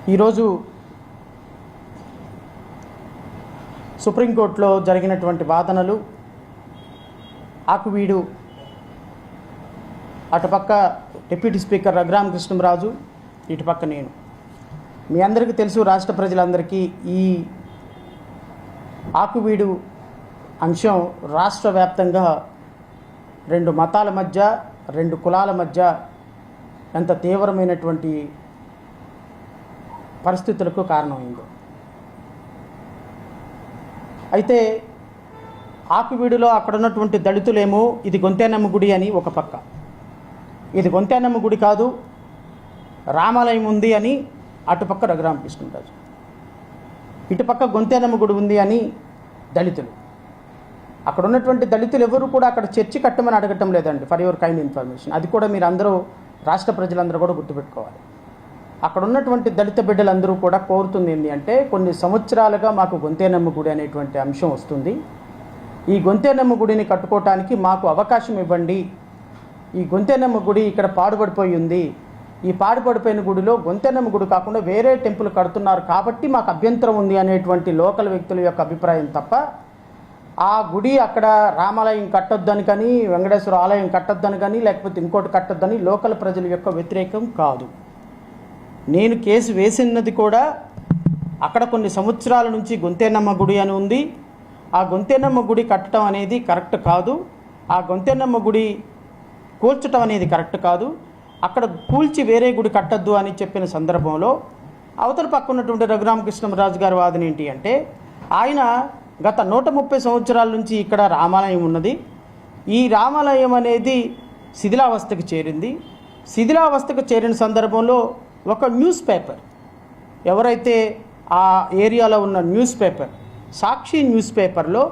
ఈరోజు సుప్రీంకోర్టులో జరిగినటువంటి వాదనలు, ఆకువీడు అటుపక్క డిప్యూటీ స్పీకర్ రఘురామకృష్ణంరాజు, ఇటుపక్క నేను. మీ అందరికీ తెలుసు, రాష్ట్ర ప్రజలందరికీ ఈ ఆకువీడు అంశం రాష్ట్ర వ్యాప్తంగా రెండు మతాల మధ్య, రెండు కులాల మధ్య ఎంత తీవ్రమైనటువంటి పరిస్థితులకు కారణమైంది. అయితే ఆకువీడులో అక్కడ ఉన్నటువంటి దళితులేమో ఇది గొంతేనమ్మ గుడి అని ఒక పక్క, ఇది గొంతేనమ్మ గుడి కాదు రామాలయం ఉంది అని అటుపక్క రఘురామకృష్ణరాజు, ఇటుపక్క గొంతేనమ్మ గుడి ఉంది అని దళితులు. అక్కడ ఉన్నటువంటి దళితులు ఎవరు కూడా అక్కడ చర్చి కట్టమని అడగటం లేదండి, ఫర్ యువర్ కైండ్ ఇన్ఫర్మేషన్. అది కూడా మీరు అందరూ, రాష్ట్ర ప్రజలందరూ కూడా గుర్తుపెట్టుకోవాలి. అక్కడ ఉన్నటువంటి దళిత బిడ్డలందరూ కూడా కోరుతుంది ఏంటి అంటే, కొన్ని సంవత్సరాలుగా మాకు గొంతేనమ్మ గుడి అనేటువంటి అంశం వస్తుంది, ఈ గొంతేనమ్మ గుడిని కట్టుకోవటానికి మాకు అవకాశం ఇవ్వండి. ఈ గొంతేనమ్మ గుడి ఇక్కడ పాడుపడిపోయి ఉంది, ఈ పాడుపడిపోయిన గుడిలో గొంతేనమ్మ గుడి కాకుండా వేరే టెంపుల్ కడుతున్నారు కాబట్టి మాకు అభ్యంతరం ఉంది అనేటువంటి లోకల్ వ్యక్తుల యొక్క అభిప్రాయం తప్ప, ఆ గుడి అక్కడ రామాలయం కట్టొద్దని కానీ, వెంకటేశ్వర ఆలయం కట్టొద్దని కానీ, లేకపోతే ఇంకోటి కట్టొద్దని లోకల్ ప్రజల యొక్క వ్యతిరేకం కాదు. నేను కేసు వేసినది కూడా అక్కడ కొన్ని సంవత్సరాల నుంచి గొంతేనమ్మ గుడి అని ఉంది, ఆ గొంతేనమ్మ గుడి కట్టడం అనేది కరెక్ట్ కాదు, ఆ గొంతేనమ్మ గుడి కూల్చడం అనేది కరెక్ట్ కాదు, అక్కడ కూల్చి వేరే గుడి కట్టద్దు అని చెప్పిన సందర్భంలో అవతల పక్క ఉన్నటువంటి రఘురామకృష్ణరాజు గారి వాదన ఏంటి అంటే, ఆయన గత 130 సంవత్సరాల నుంచి ఇక్కడ రామాలయం ఉన్నది, ఈ రామాలయం అనేది శిథిలావస్థకు చేరింది, శిథిలావస్థకు చేరిన సందర్భంలో ఒక న్యూస్ పేపర్, ఎవరైతే ఆ ఏరియాలో ఉన్న న్యూస్ పేపర్ సాక్షి న్యూస్ పేపర్లో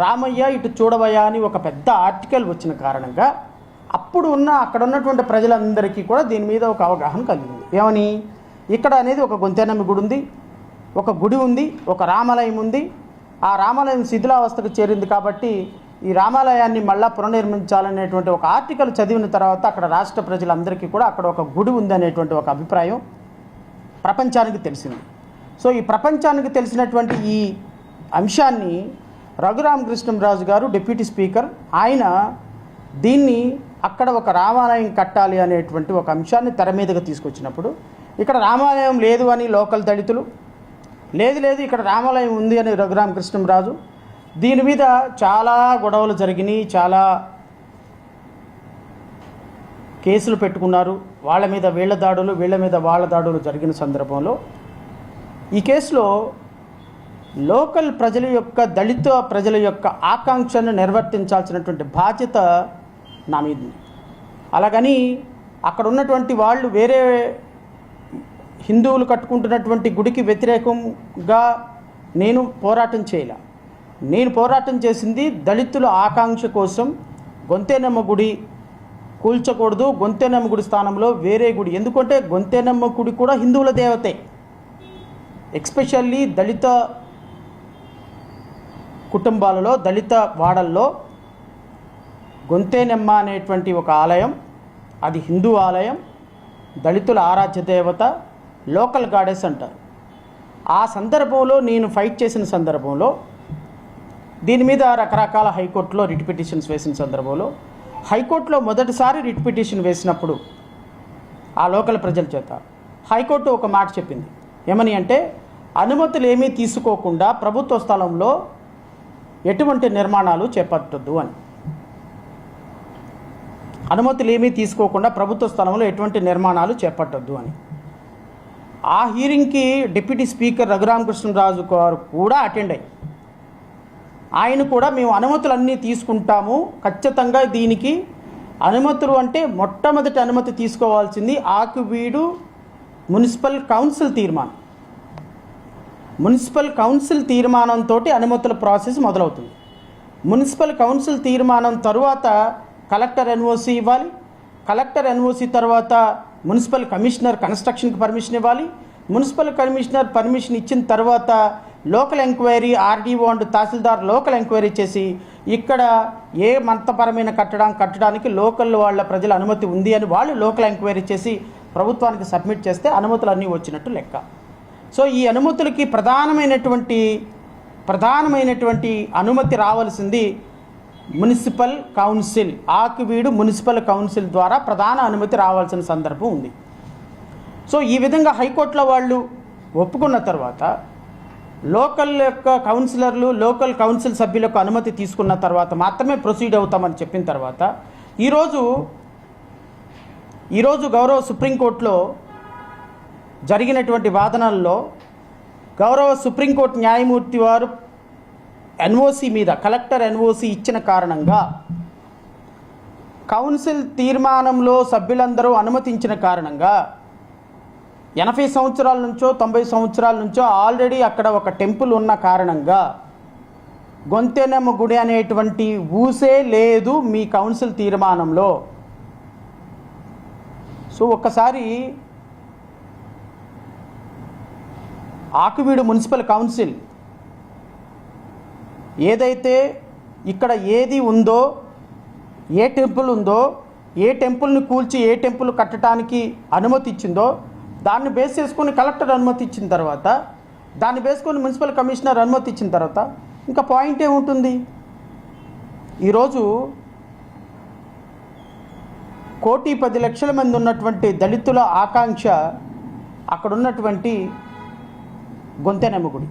రామయ్య ఇటు చూడవయ్యా అని ఒక పెద్ద ఆర్టికల్ వచ్చిన కారణంగా అప్పుడు అక్కడ ఉన్నటువంటి ప్రజలందరికీ కూడా దీని మీద ఒక అవగాహన కలిగింది. ఏమని, ఇక్కడ అనేది ఒక గొంతేనమ్మ గుడి ఉంది, ఒక గుడి ఉంది, ఒక రామాలయం ఉంది, ఆ రామాలయం శిథిలావస్థకు చేరింది కాబట్టి ఈ రామాలయాన్ని మళ్ళా పునర్నిర్మించాలనేటువంటి ఒక ఆర్టికల్ చదివిన తర్వాత అక్కడ రాష్ట్ర ప్రజలందరికీ కూడా అక్కడ ఒక గుడి ఉంది అనేటువంటి ఒక అభిప్రాయం ప్రపంచానికి తెలిసింది. సో ఈ ప్రపంచానికి తెలిసినటువంటి ఈ అంశాన్ని రఘురామకృష్ణంరాజు గారు డిప్యూటీ స్పీకర్, ఆయన దీన్ని అక్కడ ఒక రామాలయం కట్టాలి అనేటువంటి ఒక అంశాన్ని తెర మీదగా తీసుకొచ్చినప్పుడు, ఇక్కడ రామాలయం లేదు అని లోకల్ దళితులు, లేదు ఇక్కడ రామాలయం ఉంది అని రఘురామకృష్ణంరాజు, దీని మీద చాలా గొడవలు జరిగినాయి, చాలా కేసులు పెట్టుకున్నారు, వాళ్ళ మీద వీళ్ళ దాడులు, వీళ్ళ మీద వాళ్ళ దాడులు జరిగిన సందర్భంలో ఈ కేసులో లోకల్ ప్రజల యొక్క, దళిత ప్రజల యొక్క ఆకాంక్షను నిర్వర్తించాల్సినటువంటి బాధ్యత నా మీద ఉంది. అలాగని అక్కడ ఉన్నటువంటి వాళ్ళు వేరే హిందువులు కట్టుకుంటున్నటువంటి గుడికి వ్యతిరేకంగా నేను పోరాటం చేయలే. నేను పోరాటం చేసింది దళితుల ఆకాంక్ష కోసం. గొంతేనమ్మ గుడి కూల్చకూడదు, గొంతేనమ్మ గుడి స్థానంలో వేరే గుడి, ఎందుకంటే గొంతేనమ్మ గుడి కూడా హిందువుల దేవతే. ఎక్స్పెషల్లీ దళిత కుటుంబాలలో, దళిత వాడల్లో గొంతేనమ్మ అనేటువంటి ఒక ఆలయం, అది హిందూ ఆలయం, దళితుల ఆరాధ్య దేవత, లోకల్ గాడెస్ అంటారు. ఆ సందర్భంలో నేను ఫైట్ చేసిన సందర్భంలో దీని మీద రకరకాల హైకోర్టులో రిట్ పిటిషన్స్ వేసిన సందర్భంలో, హైకోర్టులో మొదటిసారి రిట్ పిటిషన్ వేసినప్పుడు ఆ లోకల్ ప్రజల చేత హైకోర్టు ఒక మాట చెప్పింది. ఏమని అంటే, అనుమతులు ఏమీ తీసుకోకుండా ప్రభుత్వ స్థలంలో ఎటువంటి నిర్మాణాలు చేపట్టద్దు అని. అనుమతులు ఏమీ తీసుకోకుండా ప్రభుత్వ స్థలంలో ఎటువంటి నిర్మాణాలు చేపట్టద్దు అని. ఆ హీరింగ్కి డిప్యూటీ స్పీకర్ రఘురామకృష్ణరాజు గారు కూడా అటెండ్ అయ్యి, ఆయన కూడా మేము అనుమతులన్నీ తీసుకుంటాము, ఖచ్చితంగా దీనికి అనుమతులు అంటే మొట్టమొదటి అనుమతి తీసుకోవాల్సింది ఆకువీడు మున్సిపల్ కౌన్సిల్ తీర్మానం. మున్సిపల్ కౌన్సిల్ తీర్మానంతో అనుమతుల ప్రాసెస్ మొదలవుతుంది. మున్సిపల్ కౌన్సిల్ తీర్మానం తరువాత కలెక్టర్ ఎన్ఓసి ఇవ్వాలి, కలెక్టర్ ఎన్ఓసి తర్వాత మున్సిపల్ కమిషనర్ కన్స్ట్రక్షన్కి పర్మిషన్ ఇవ్వాలి, మున్సిపల్ కమిషనర్ పర్మిషన్ ఇచ్చిన తర్వాత local enquiry, RDO and tahsildar local enquiry చేసి ఇక్కడ ఏ మతపరమైన కట్టడానికి లోకల్ వాళ్ళ ప్రజల అనుమతి ఉంది అని వాళ్ళు లోకల్ ఎంక్వైరీ చేసి ప్రభుత్వానికి సబ్మిట్ చేస్తే అనుమతులు అన్నీ వచ్చినట్టు లెక్క. సో ఈ అనుమతులకి ప్రధానమైనటువంటి అనుమతి రావాల్సింది municipal council, Akividu municipal council ద్వారా ప్రధాన అనుమతి రావాల్సిన సందర్భం ఉంది. సో ఈ విధంగా హైకోర్టులో వాళ్ళు ఒప్పుకున్న తర్వాత లోకల్ యొక్క కౌన్సిలర్లు, లోకల్ కౌన్సిల్ సభ్యులకు అనుమతి తీసుకున్న తర్వాత మాత్రమే ప్రొసీడ్ అవుతామని చెప్పిన తర్వాత ఈరోజు గౌరవ సుప్రీంకోర్టులో జరిగినటువంటి వాదనల్లో గౌరవ సుప్రీంకోర్టు న్యాయమూర్తి వారు ఎన్ఓసి మీద, కలెక్టర్ ఎన్ఓసి ఇచ్చిన కారణంగా, కౌన్సిల్ తీర్మానంలో సభ్యులందరూ అనుమతించిన కారణంగా 80 సంవత్సరాల నుంచో 90 సంవత్సరాల నుంచో ఆల్రెడీ అక్కడ ఒక టెంపుల్ ఉన్న కారణంగా గొంతెనమ్మ గుడి అనేటువంటి ఊసే లేదు మీ కౌన్సిల్ తీర్మానంలో. సో ఒక్కసారి ఆకివీడు మున్సిపల్ కౌన్సిల్ ఏదైతే ఇక్కడ ఏది ఉందో, ఏ టెంపుల్ ఉందో, ఏ టెంపుల్ని కూల్చి ఏ టెంపుల్ కట్టడానికి అనుమతి ఇచ్చిందో దాన్ని బేస్ చేసుకొని కలెక్టర్ అనుమతి ఇచ్చిన తర్వాత, దాన్ని బేసుకొని మున్సిపల్ కమిషనర్ అనుమతి ఇచ్చిన తర్వాత ఇంకా పాయింట్ ఏముంటుంది? ఈరోజు 1,10,00,000 మంది ఉన్నటువంటి దళితుల ఆకాంక్ష అక్కడ ఉన్నటువంటి గొంతెనమ్మ గుడి.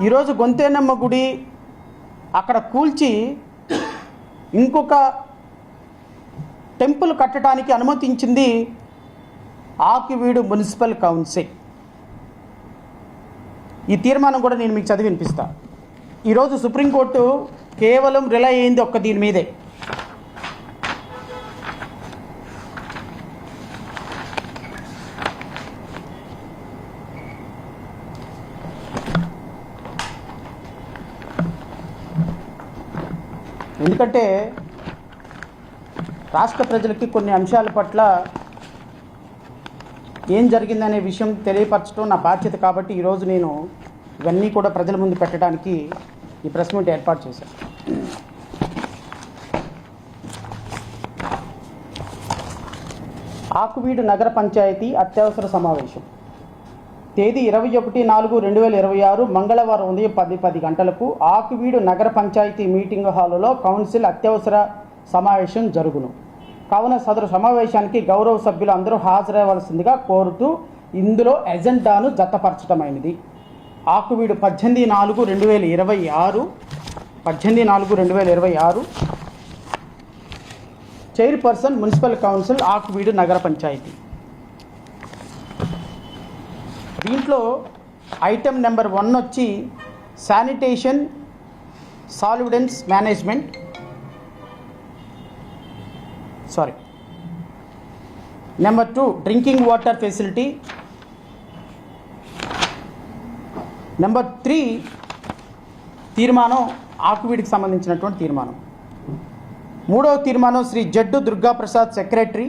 ఈరోజు గొంతెనమ్మ గుడి అక్కడ కూల్చి ఇంకొక టెంపుల్ కట్టడానికి అనుమతించింది ఆకివీడు మున్సిపల్ కౌన్సిల్. ఈ తీర్మానం కూడా నేను మీకు చదివి వినిపిస్తా. ఈరోజు సుప్రీంకోర్టు కేవలం రిలై అయింది ఒక్క దీని మీదే. ఎందుకంటే రాష్ట్ర ప్రజలకి కొన్ని అంశాల పట్ల ఏం జరిగిందనే విషయం తెలియపరచడం నా బాధ్యత. కాబట్టి ఈరోజు నేను ఇవన్నీ కూడా ప్రజల ముందు పెట్టడానికి ఈ ప్రెస్ మీట్ ఏర్పాటు చేశాను. ఆకివీడు నగర పంచాయతీ అత్యవసర సమావేశం తేదీ 21/4/2026 మంగళవారం ఉదయం 10 గంటలకు ఆకివీడు నగర పంచాయతీ మీటింగ్ హాలులో కౌన్సిల్ అత్యవసర సమావేశం జరుగును. కావున సదరు సమావేశానికి గౌరవ సభ్యులు అందరూ హాజరవ్వాల్సిందిగా కోరుతూ ఇందులో ఎజెండాను జతపరచడమైనది. Akividu 18/4/2026 chairperson municipal council Akividu నగర పంచాయతీ. దీంట్లో ఐటెం నెంబర్ 1 వచ్చి శానిటేషన్ సాలిడెన్స్ management, number 2 drinking water facility, number 3 తీర్మానం ఆకివీడికి సంబంధించినటువంటి తీర్మానం. 3వ తీర్మానం శ్రీ జడ్డు దుర్గాప్రసాద్ సెక్రటరీ,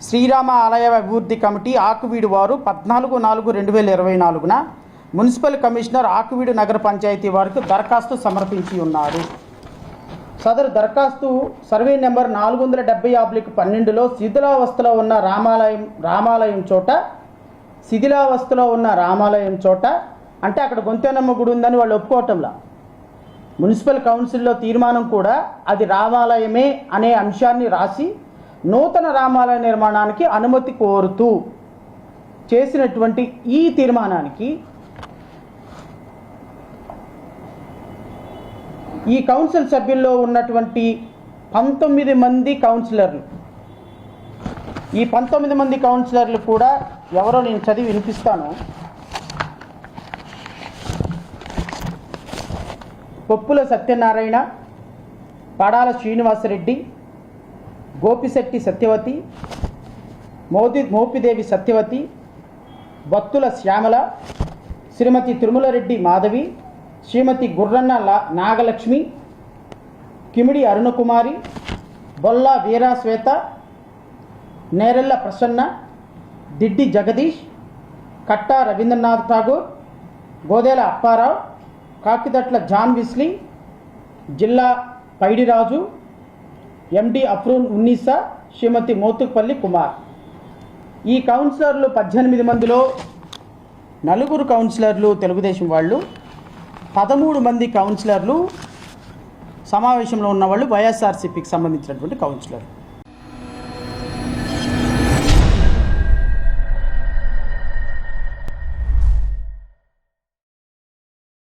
శ్రీరామ ఆలయ అభివృద్ధి కమిటీ ఆకివీడు వారు 14/4/2024 మున్సిపల్ కమిషనర్ ఆకివీడు నగర పంచాయతీ వారికి దరఖాస్తు సమర్పించి ఉన్నారు. సదరు దరఖాస్తు సర్వే నెంబర్ 470/12లో శిథిలావస్థలో ఉన్న రామాలయం చోట అంటే అక్కడ గొంతెనమ్మ గుడి ఉందని వాళ్ళు ఒప్పుకోవటంలా. మున్సిపల్ కౌన్సిల్లో తీర్మానం కూడా అది రామాలయమే అనే అంశాన్ని రాసి నూతన రామాలయ నిర్మాణానికి అనుమతి కోరుతూ చేసినటువంటి ఈ తీర్మానానికి ఈ కౌన్సిల్ సభ్యుల్లో ఉన్నటువంటి 19 మంది కౌన్సిలర్లు, ఈ 19 మంది కౌన్సిలర్లు కూడా ఎవరో నేను చదివి వినిపిస్తాను. పొప్పుల సత్యనారాయణ, పడాల శ్రీనివాసరెడ్డి, గోపిశెట్టి సత్యవతి, మోపిదేవి సత్యవతి, బత్తుల శ్యామల, శ్రీమతి తిరుమలరెడ్డి మాధవి, శ్రీమతి గుర్రన్న నాగలక్ష్మి, కిమిడి అరుణకుమారి, బొల్లా వీరాశ్వేత, నేరెళ్ళ ప్రసన్న, దిడ్డి జగదీష్, కట్టా రవీంద్రనాథ్ ఠాగూర్, గోదేల అప్పారావు, కాకిదట్ల జాన్ విస్లీ, జిల్లా పైడిరాజు, ఎండి అఫ్రూన్ ఉన్నీసా, శ్రీమతి మోతుపల్లి కుమార్. ఈ కౌన్సిలర్లు 18 మందిలో నలుగురు కౌన్సిలర్లు తెలుగుదేశం వాళ్ళు, 13 మంది కౌన్సిలర్లు సమావేశంలో ఉన్నవాళ్ళు వైఎస్ఆర్సీపీకి సంబంధించినటువంటి కౌన్సిలర్లు.